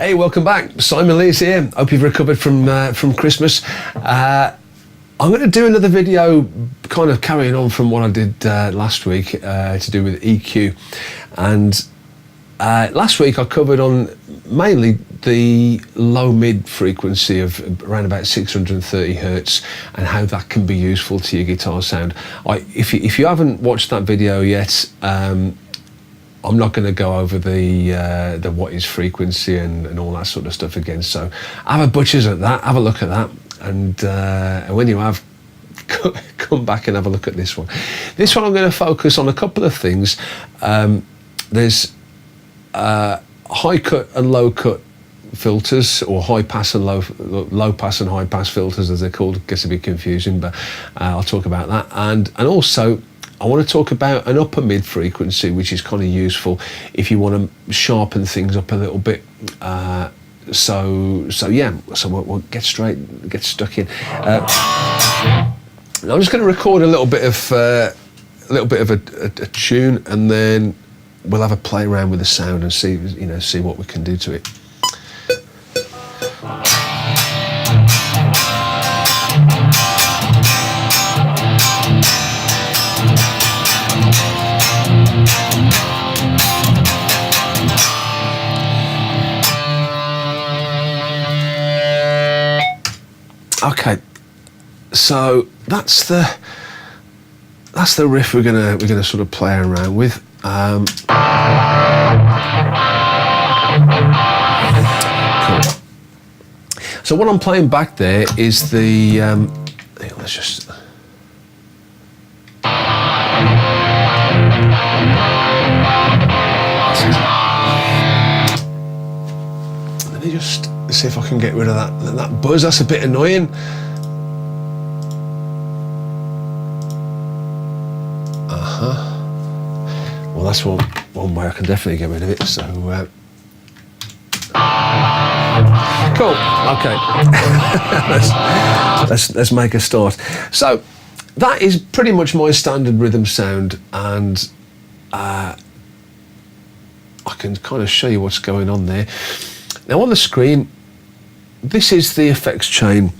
Hey, welcome back. Simon Lees here. Hope you've recovered from Christmas. I'm going to do another video kind of carrying on from what I did last week to do with EQ. And last week I covered on mainly the low-mid frequency of around about 630 hertz and how that can be useful to your guitar sound. If you haven't watched that video yet, I'm not going to go over the what is frequency and all that sort of stuff again. So have a butcher's at that, have a look at that, and when you have, come back and have a look at this one. This one I'm going to focus on a couple of things. There's high cut and low cut filters, or high pass and low pass and high pass filters as they're called. Gets a bit confusing, but I'll talk about that. And also I want to talk about an upper mid frequency, which is kind of useful if you want to sharpen things up a little bit. So we'll get stuck in. I'm just going to record a little bit of a tune, and then we'll have a play around with the sound and see what we can do to it. Okay, so that's the riff we're gonna sort of play around with. Cool. So what I'm playing back there is the let's just. Let me just see if I can get rid of that buzz. That's a bit annoying. Well, that's one way I can definitely get rid of it. So cool. Okay. let's make a start. So that is pretty much my standard rhythm sound, and I can kind of show you what's going on there. Now on the screen, this is the effects chain.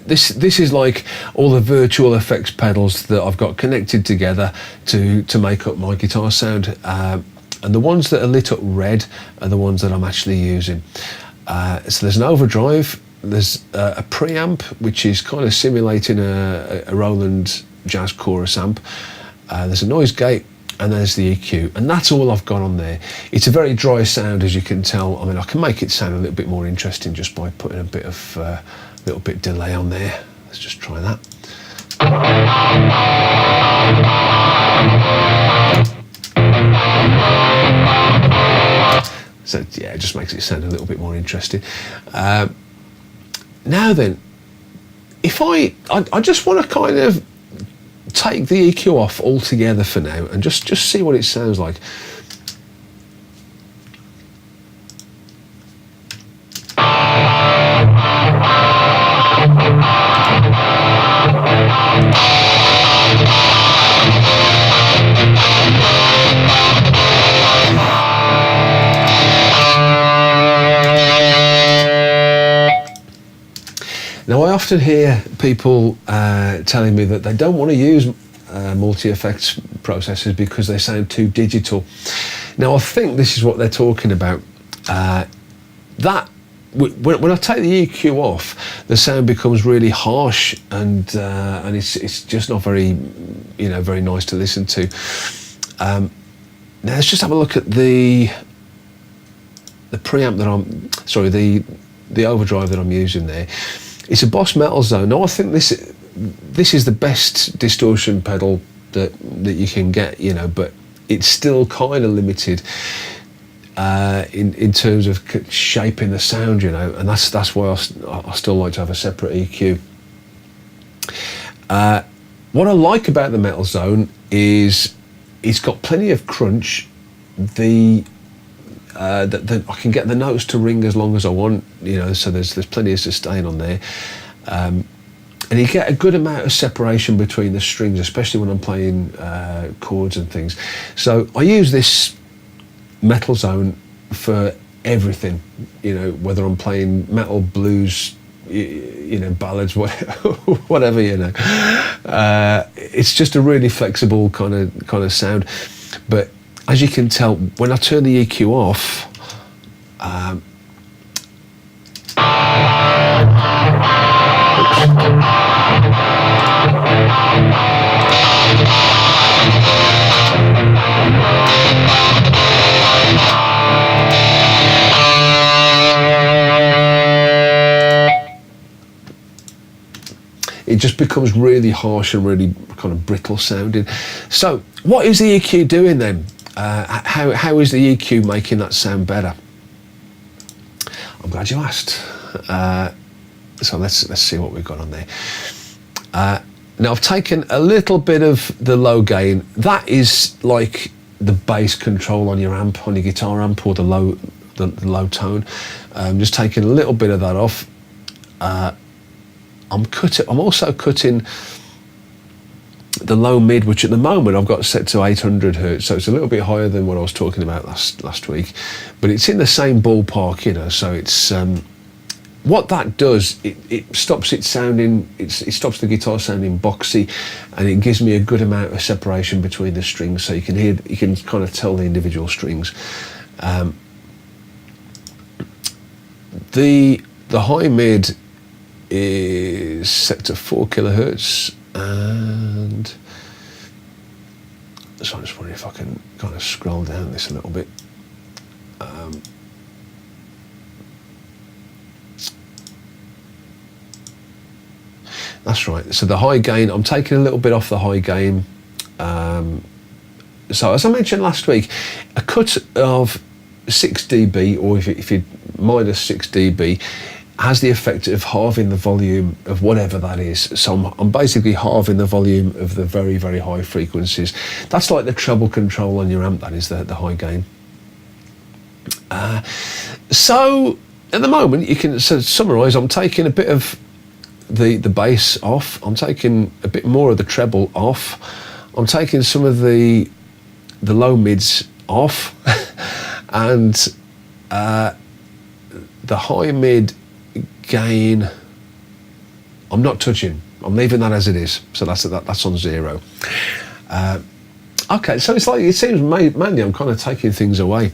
This is like all the virtual effects pedals that I've got connected together to make up my guitar sound. And the ones that are lit up red are the ones that I'm actually using. So there's an overdrive, there's a preamp, which is kind of simulating a Roland Jazz Chorus amp. There's a noise gate, and there's the EQ, and that's all I've got on there. It's a very dry sound, as you can tell. I mean, I can make it sound a little bit more interesting just by putting a bit of little bit delay on there. Let's just try that. So yeah, it just makes it sound a little bit more interesting. Now then, if I just want to kind of take the EQ off altogether for now and just see what it sounds like. Now, I often hear people telling me that they don't want to use multi-effects processors because they sound too digital. Now, I think this is what they're talking about. When I take the EQ off, the sound becomes really harsh, and it's just not very very nice to listen to. Now, let's just have a look at the preamp that the overdrive that I'm using there. It's a Boss Metal Zone. Now I think this is the best distortion pedal that you can get, but it's still kind of limited in terms of shaping the sound, and that's why I still like to have a separate EQ. What I like about the Metal Zone is it's got plenty of crunch. I can get the notes to ring as long as I want, so there's plenty of sustain on there. And you get a good amount of separation between the strings, especially when I'm playing chords and things. So I use this Metal Zone for everything, you know, whether I'm playing metal, blues, you know, ballads, whatever, you know. It's just a really flexible kind of sound. But as you can tell, when I turn the EQ off, it just becomes really harsh and really kind of brittle sounding. So what is the EQ doing then? How is the EQ making that sound better? I'm glad you asked. So let's see what we've got on there. Now I've taken a little bit of the low gain. That is like the bass control on your amp, on your guitar amp, or the low tone. Just taking a little bit of that off. I'm also cutting the low mid, which at the moment I've got set to 800 hertz, so it's a little bit higher than what I was talking about last week, but it's in the same ballpark, you know. So it's what that does, it stops it sounding, it stops the guitar sounding boxy, and it gives me a good amount of separation between the strings, so you can kind of tell the individual strings. The high mid is set to 4 kilohertz, and so I'm just wondering if I can kind of scroll down this a little bit. That's right. So the high gain, I'm taking a little bit off the high gain. So as I mentioned last week, a cut of 6 dB, or if you minus 6 dB, has the effect of halving the volume of whatever that is. So I'm basically halving the volume of the very, very high frequencies. That's like the treble control on your amp, that is the high gain. So at the moment, you can summarise, I'm taking a bit of the bass off, I'm taking a bit more of the treble off, I'm taking some of the low mids off, and the high mid gain I'm not touching. I'm leaving that as it is. So that's on 0. Okay, so it seems mainly I'm kind of taking things away.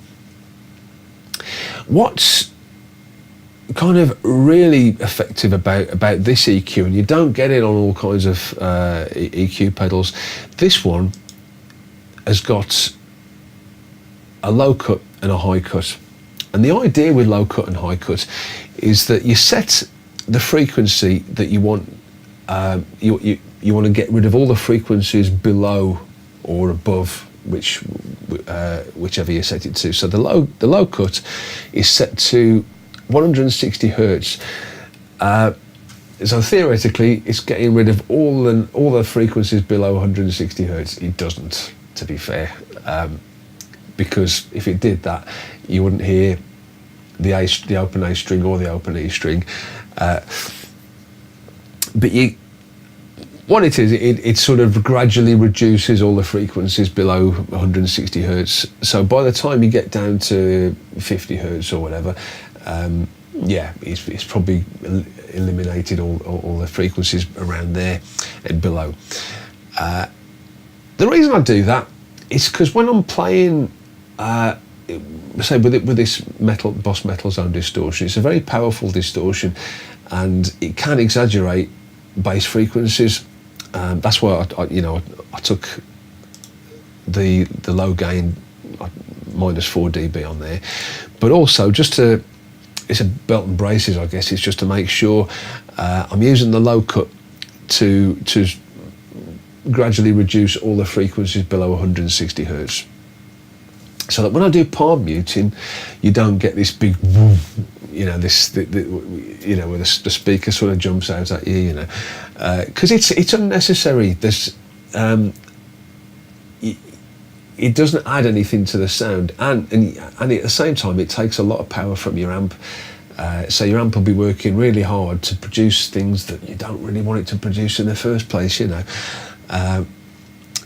What's kind of really effective about this EQ, and you don't get it on all kinds of EQ pedals, this one has got a low cut and a high cut. And the idea with low cut and high cut is that you set the frequency that you want. You want to get rid of all the frequencies below or above whichever you set it to. So the low cut is set to 160 hertz. So theoretically, it's getting rid of all the frequencies below 160 hertz. It doesn't, to be fair, because if it did that, you wouldn't hear the open A string or the open E string. But what it is, it sort of gradually reduces all the frequencies below 160 hertz. So by the time you get down to 50 hertz or whatever, it's probably eliminated all the frequencies around there and below. The reason I do that is because when I'm playing, say with this Boss Metal Zone distortion, it's a very powerful distortion, and it can exaggerate bass frequencies. That's why I took the low gain minus 4 dB on there, but also it's a belt and braces, I guess. It's just to make sure I'm using the low cut to gradually reduce all the frequencies below 160 hertz, so that when I do palm muting, you don't get this big, where the speaker sort of jumps out at you, because it's unnecessary. There's it doesn't add anything to the sound, and at the same time, it takes a lot of power from your amp. So your amp will be working really hard to produce things that you don't really want it to produce in the first place,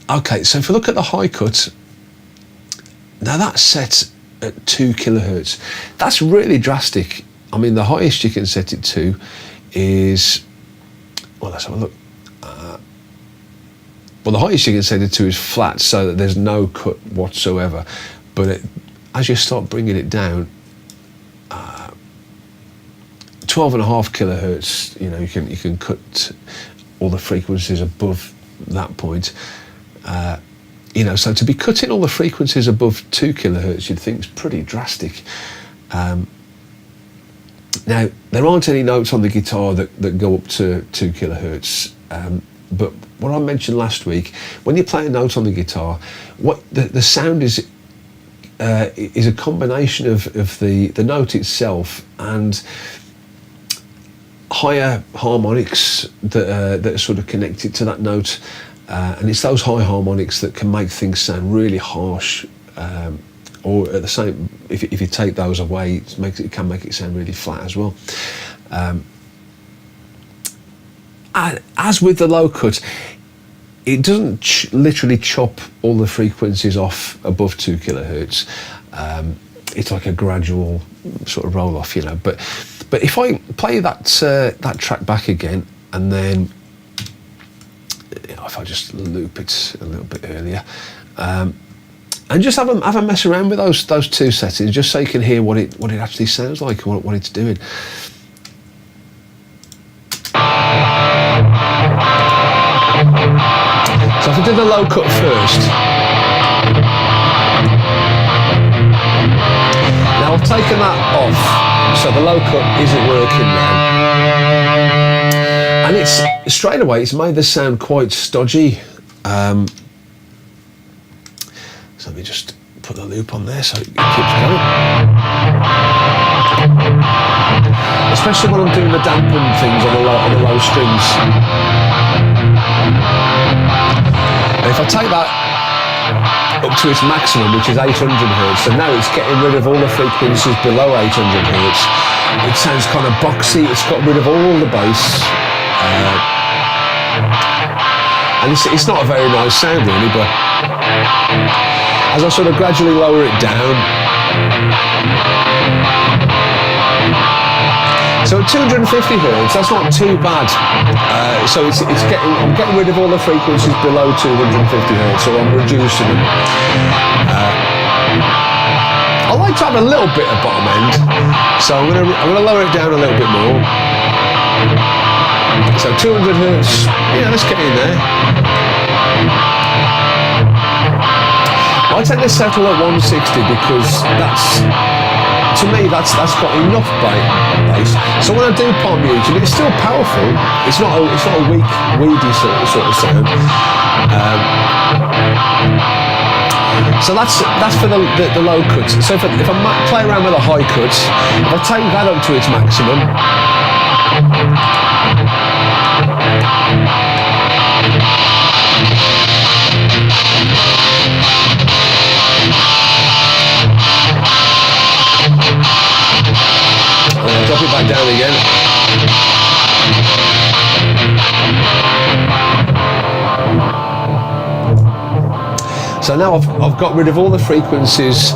Okay, so if you look at the high cut, now that's set at 2 kilohertz. That's really drastic. I mean, the highest you can set it to is, well, let's have a look. Well, the highest you can set it to is flat, so that there's no cut whatsoever. But as you start bringing it down, 12.5 kilohertz, you know, you can cut all the frequencies above that point. You know, so to be cutting all the frequencies above 2 kilohertz, you'd think is pretty drastic. Now, there aren't any notes on the guitar that go up to 2 kilohertz, but what I mentioned last week, when you play a note on the guitar, what the sound is a combination of the note itself and higher harmonics that are sort of connected to that note, and it's those high harmonics that can make things sound really harsh, or at the same, if you take those away, it can make it sound really flat as well. As with the low cut, it doesn't literally chop all the frequencies off above 2 kilohertz. It's like a gradual sort of roll off, you know. But if I play that track back again, and then if I just loop it a little bit earlier, and just have a mess around with those two settings, just so you can hear what it actually sounds like, what it's doing. So if I do the low cut first, now I've taken that off, so the low cut isn't working now, and it's straight away it's made the sound quite stodgy. So let me just put the loop on there so it keeps going. Especially when I'm doing the dampened things on the low strings. And if I take that up to its maximum, which is 800 hertz, so now it's getting rid of all the frequencies below 800 hertz. It sounds kind of boxy, it's got rid of all the bass. And it's not a very nice sound really, but as I sort of gradually lower it down, so at 250 hertz, that's not too bad. So I'm getting rid of all the frequencies below 250 hertz, so I'm reducing them. I like to have a little bit of bottom end, so I'm gonna lower it down a little bit more. So 200 hertz, yeah, let's get in there. I tend to settle at 160 because to me that's got enough bass. So when I do palm muting, it's still powerful. It's not a weak, weedy sort of sound. So that's for the low cuts. So if I play around with the high cuts, if I take that up to its maximum, and I'll drop it back down again. So now I've got rid of all the frequencies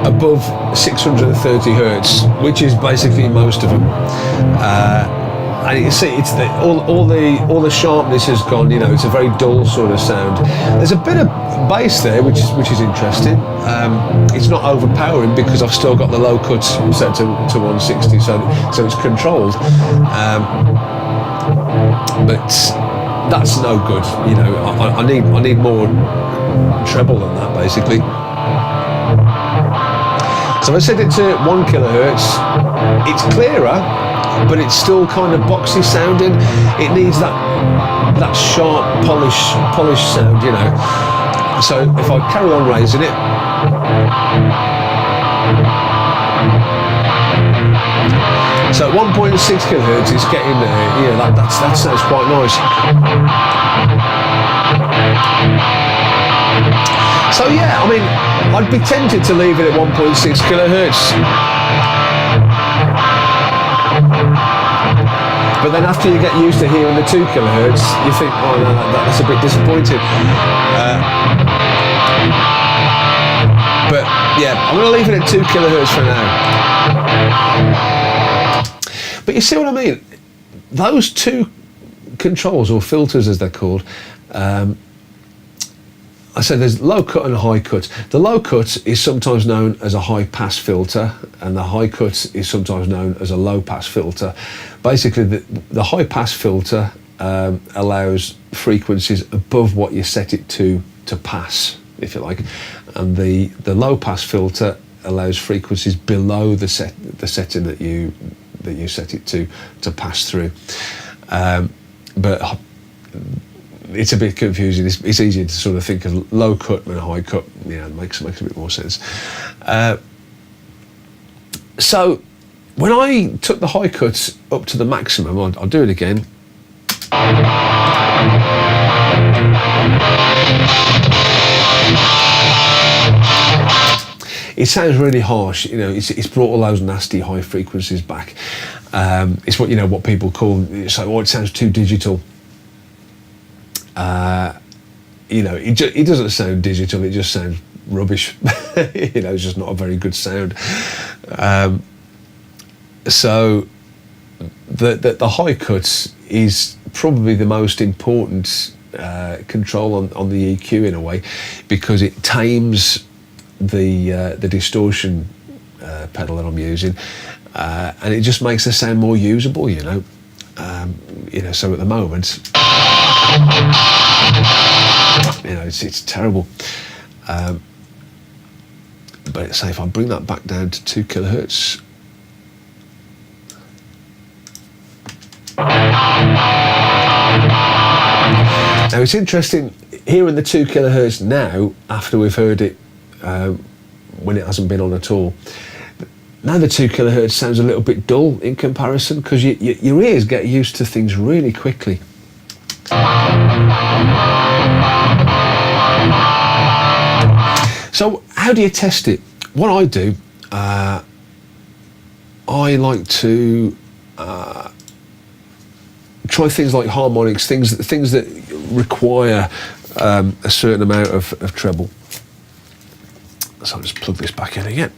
above 630 hertz, which is basically most of them. And you can see it's all the sharpness has gone. You know, it's a very dull sort of sound. There's a bit of bass there, which is interesting. It's not overpowering because I've still got the low cuts set to 160, so it's controlled. But that's no good. You know, I need more treble than that, basically. So I set it to 1 kilohertz. It's clearer, but it's still kind of boxy sounding. It needs that sharp polish sound, you know. So if I carry on raising it, so at 1.6 kilohertz it's getting there. Yeah, that sounds quite nice. So yeah, I mean, I'd be tempted to leave it at 1.6 kilohertz. But then after you get used to hearing the 2 kilohertz, you think, oh no, that's a bit disappointing. But yeah, I'm going to leave it at 2 kilohertz for now. But you see what I mean? Those two controls, or filters as they're called, I said there's low cut and high cut. The low cut is sometimes known as a high pass filter, and the high cut is sometimes known as a low pass filter. Basically, the high pass filter allows frequencies above what you set it to pass, if you like, and the low pass filter allows frequencies below the setting that you set it to pass through. But it's a bit confusing. It's easier to sort of think of low cut and high cut. You know, it makes a bit more sense. So when I took the high cuts up to the maximum, I'll do it again. It sounds really harsh. You know, it's brought all those nasty high frequencies back. It's what, you know, what people call, so, oh, it sounds too digital. You know, it doesn't sound digital, it just sounds rubbish. You know, it's just not a very good sound. So the high cuts is probably the most important control on the EQ in a way, because it tames the distortion pedal that I'm using, and it just makes the sound more usable, you know. You know, so at the moment, you know, it's terrible. But say if I bring that back down to 2 kilohertz, now it's interesting hearing the 2 kilohertz now after we've heard it when it hasn't been on at all. Now the 2 kilohertz sounds a little bit dull in comparison, because your ears get used to things really quickly. So how do you test it? What I do, I like to try things like harmonics, things that require a certain amount of treble. So I'll just plug this back in again.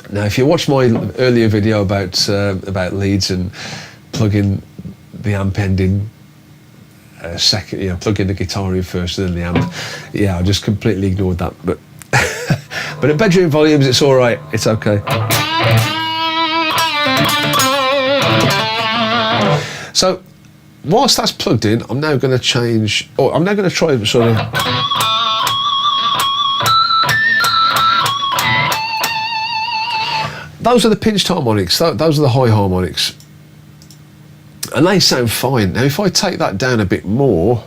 Now, if you watch my earlier video about leads and plugging the amp end in second, you know, plug in the guitar in first and then the amp, yeah, I just completely ignored that. But but at bedroom volumes, it's all right. It's okay. So whilst that's plugged in, I'm now going to change, or I'm now going to try sort of. Those are the pinched harmonics, those are the high harmonics. And they sound fine. Now if I take that down a bit more,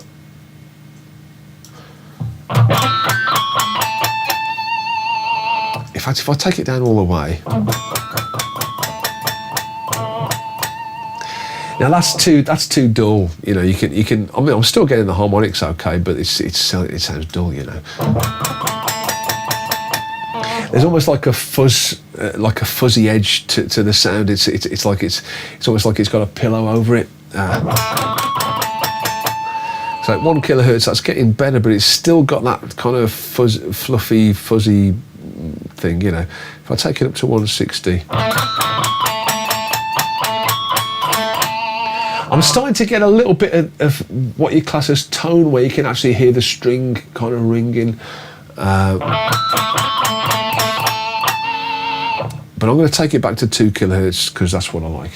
in fact if I take it down all the way, now that's too dull, you know. You can I mean, I'm still getting the harmonics okay, but it sounds dull, you know. There's almost like a fuzz, like a fuzzy edge to the sound. It's almost like it's got a pillow over it. So at 1 kilohertz, that's getting better, but it's still got that kind of fluffy, fuzzy thing, you know. If I take it up to 160, I'm starting to get a little bit of what you class as tone, where you can actually hear the string kind of ringing. But I'm going to take it back to 2 kilohertz because that's what I like.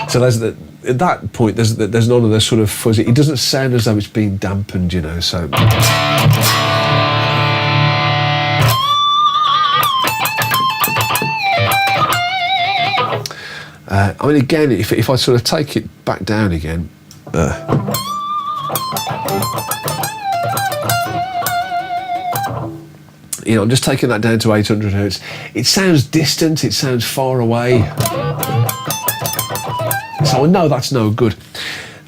So at that point, there's none of the sort of fuzzy. It doesn't sound as though it's been dampened, you know. So. I mean, again, if I sort of take it back down again. You know, I'm just taking that down to 800 hertz. It sounds distant, it sounds far away. So I know that's no good.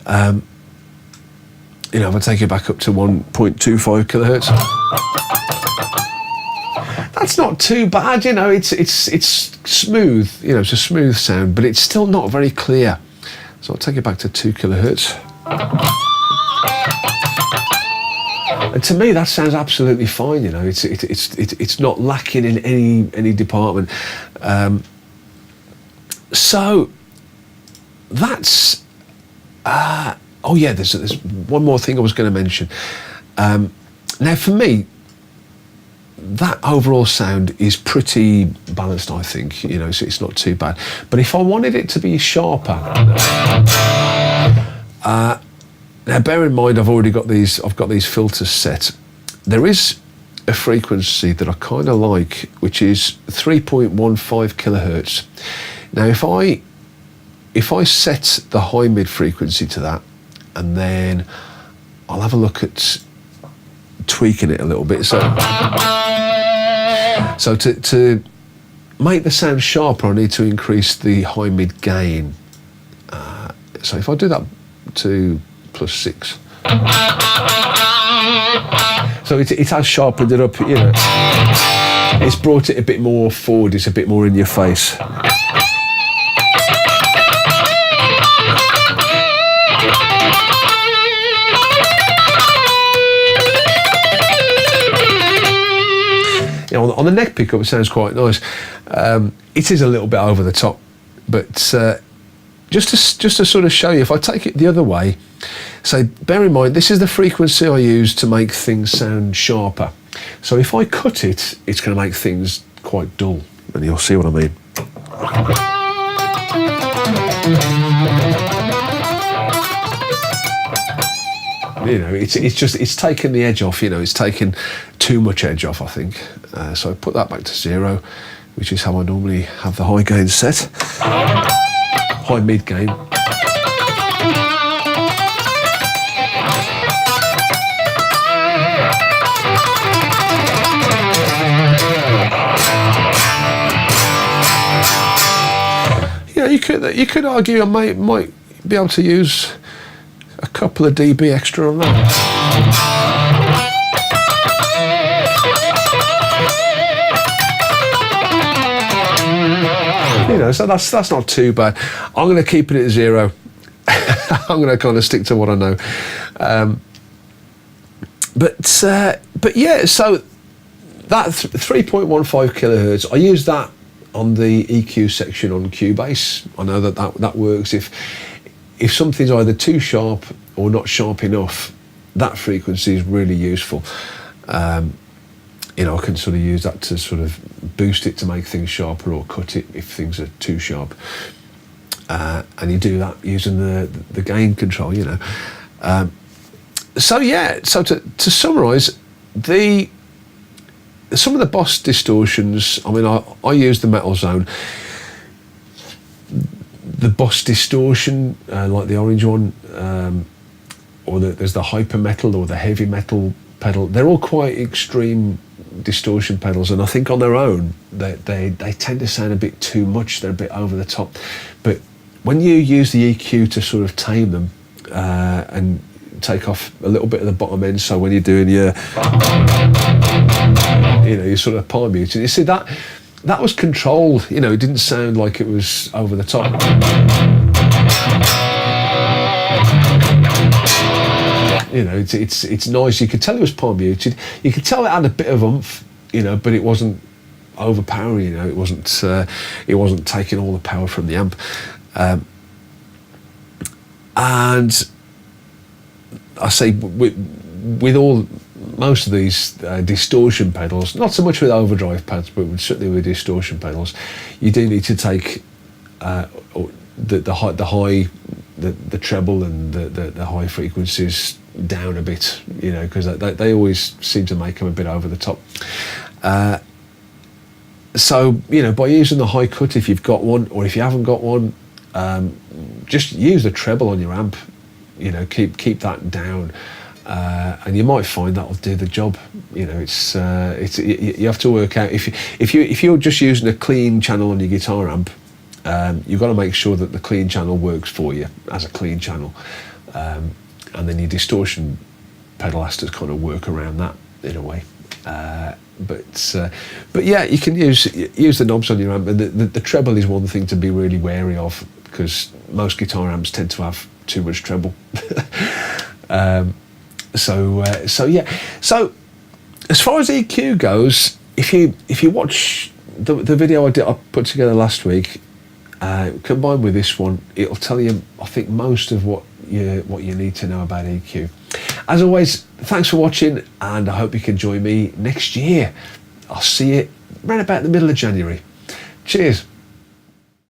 You know, if I take it back up to 1.25 kilohertz, that's not too bad, you know. It's smooth, you know, it's a smooth sound, but it's still not very clear. So I'll take it back to 2 kilohertz. And to me, that sounds absolutely fine. You know, it's not lacking in any department. So that's. Oh yeah, there's one more thing I was going to mention. Now, for me, that overall sound is pretty balanced, I think. You know, so it's not too bad. But if I wanted it to be sharper, now bear in mind I've got these filters set. There is a frequency that I kind of like, which is 3.15 kilohertz. Now, if I set the high mid frequency to that, and then I'll have a look at tweaking it a little bit. So to make the sound sharper, I need to increase the high mid gain. So if I do that to +6, so it has sharpened it up. You know, it's brought it a bit more forward. It's a bit more in your face. You know, on the neck pickup, it sounds quite nice. It is a little bit over the top, but just to sort of show you, if I take it the other way, so bear in mind, this is the frequency I use to make things sound sharper. So if I cut it, it's going to make things quite dull, and you'll see what I mean. You know, it's taken the edge off. You know, it's taken too much edge off, I think. So I put that back to 0, which is how I normally have the high gain set. High mid gain. Yeah, you could argue I might be able to use a couple of dB extra on that. You know, so that's not too bad. I'm going to keep it at 0. I'm going to kind of stick to what I know. But yeah, so that 3.15 kilohertz, I use that on the EQ section on Cubase. I know that works. If something's either too sharp or not sharp enough, that frequency is really useful. You know, I can sort of use that to sort of boost it to make things sharper, or cut it if things are too sharp. And you do that using the gain control, you know. So yeah, so to summarise, some of the Boss distortions, I mean, I use the Metal Zone. The Boss distortion, like the orange one, or there's the hyper metal or the heavy metal pedal. They're all quite extreme distortion pedals, and I think on their own they tend to sound a bit too much. They're a bit over the top. But when you use the EQ to sort of tame them and take off a little bit of the bottom end, so when you're doing your, you know, your sort of palm muting, you see that was controlled. You know, it didn't sound like it was over the top. You know, it's nice. You could tell it was palm muted. You could tell it had a bit of oomph, you know, but it wasn't overpowering. You know, it wasn't taking all the power from the amp. And I say with most of these distortion pedals, not so much with overdrive pads, but certainly with distortion pedals, you do need to take the treble and the high frequencies down a bit, you know, because they always seem to make them a bit over the top. So, you know, by using the high cut, if you've got one, or if you haven't got one, just use the treble on your amp. You know, keep that down, and you might find that'll do the job. You know, you have to work out if you're just using a clean channel on your guitar amp. You've got to make sure that the clean channel works for you as a clean channel, and then your distortion pedal has to kind of work around that in a way. But yeah, you can use the knobs on your amp, and the treble is one thing to be really wary of, because most guitar amps tend to have too much treble. So yeah. So as far as EQ goes, if you watch the video I put together last week, combined with this one, it'll tell you, I think, most of what you need to know about EQ. As always, thanks for watching, and I hope you can join me next year. I'll see you right about the middle of January. Cheers.